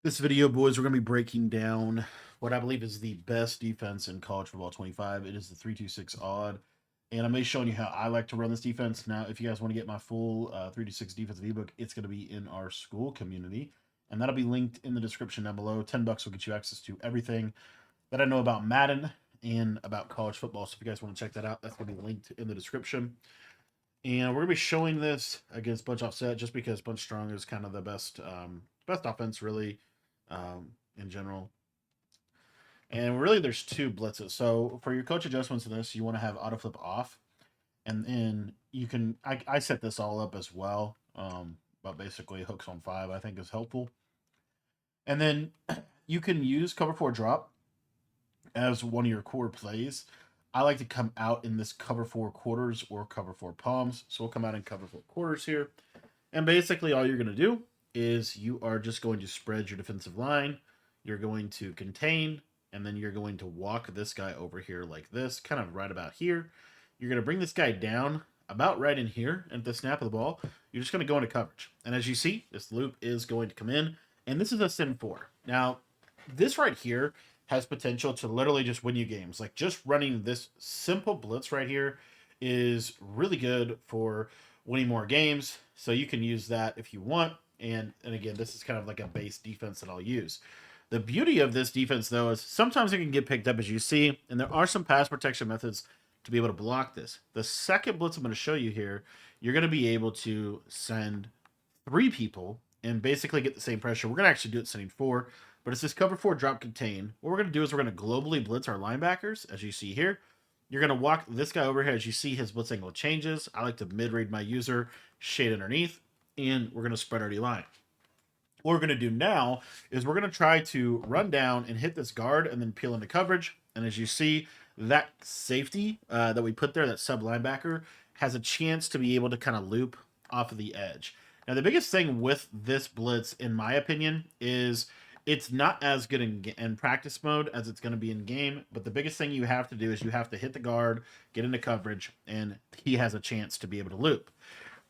This video, boys, we're going to be breaking down what I believe is the best defense in college football 25. It is the 3-2-6 odd. And I'm going to be showing you how I like to run this defense. Now, if you guys want to get my full 3-2-6 defensive ebook, it's going to be in our school community. And that'll be linked in the description down below. $10 will get you access to everything that I know about Madden and about college football. So if you guys want to check that out, that's going to be linked in the description. And we're going to be showing this against Bunch Offset just because Bunch Strong is kind of the best offense, really, in general. And really, there's two blitzes. So for your coach adjustments in this, you want to have auto flip off. And then you can, I set this all up as well. But basically, hooks on 5, I think, is helpful. And then you can use cover 4 drop as one of your core plays. I like to come out in this cover 4 quarters or cover 4 palms. So we'll come out in cover 4 quarters here. And basically all you're going to do is you are just going to spread your defensive line. You're going to contain, and then you're going to walk this guy over here like this, kind of right about here. You're going to bring this guy down about right in here. And at the snap of the ball, you're just going to go into coverage. And as you see, this loop is going to come in. And this is a Sim 4. Now, this right here has potential to literally just win you games. Like, just running this simple blitz right here is really good for winning more games. So you can use that if you want. And again, this is kind of like a base defense that I'll use. The beauty of this defense, though, is sometimes it can get picked up, as you see, and there are some pass protection methods to be able to block this. The second blitz I'm going to show you here, you're going to be able to send 3 people and basically get the same pressure. We're going to actually do it sending 4, but it's this cover 4 drop contain. What we're going to do is we're going to globally blitz our linebackers, as you see here. You're going to walk this guy over here. As you see, his blitz angle changes. I like to mid-read my user, shade underneath, and we're going to spread our D-line. What we're going to do now is we're going to try to run down and hit this guard and then peel into coverage. And as you see, that safety that we put there, that sub linebacker, has a chance to be able to kind of loop off of the edge. Now, the biggest thing with this blitz, in my opinion, is it's not as good in practice mode as it's going to be in game. But the biggest thing you have to do is you have to hit the guard, get into coverage, and he has a chance to be able to loop.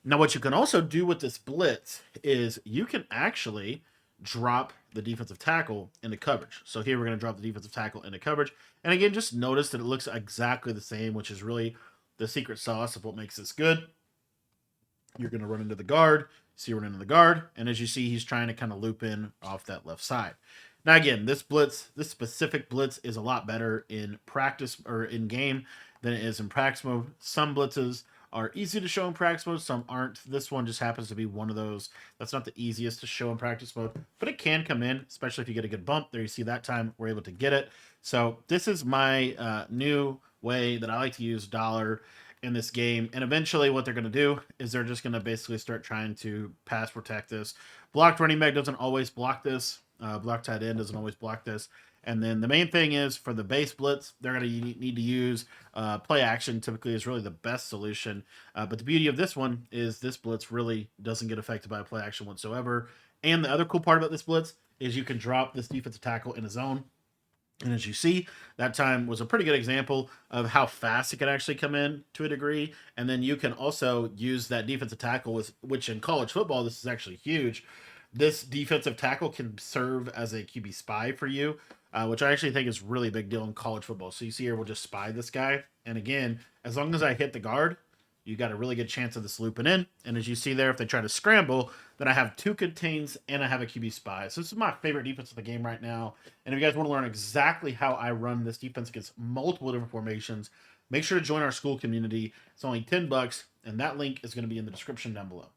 Now, what you can also do with this blitz is you can actually drop the defensive tackle into coverage. So here we're going to drop the defensive tackle into coverage. And again, just notice that it looks exactly the same, which is really the secret sauce of what makes this good. You're going to run into the guard, see run into the guard, and as you see, he's trying to kind of loop in off that left side. Now, again, this specific blitz is a lot better in practice or in game than it is in practice mode. Some blitzes are easy to show in practice mode, some aren't. This one just happens to be one of those that's not the easiest to show in practice mode, but it can come in, especially if you get a good bump. There you see that time we're able to get it. So this is my new way that I like to use dollar in this game. And eventually what they're going to do is they're just going to basically start trying to pass protect this. Blocked running back doesn't always block this. Blocked tight end doesn't always block this. And then the main thing is for the base blitz, they're going to need to use play action. Typically is really the best solution. But the beauty of this one is this blitz really doesn't get affected by play action whatsoever. And the other cool part about this blitz is you can drop this defensive tackle in a zone. And as you see, that time was a pretty good example of how fast it could actually come in to a degree. And then you can also use that defensive tackle, which in college football, this is actually huge. This defensive tackle can serve as a QB spy for you, which I actually think is really a big deal in college football. So you see here, we'll just spy this guy. And again, as long as I hit the guard, you got a really good chance of this looping in. And as you see there, if they try to scramble, then I have 2 contains and I have a QB spy. So this is my favorite defense of the game right now. And if you guys want to learn exactly how I run this defense against multiple different formations, make sure to join our school community. It's only $10, and that link is going to be in the description down below.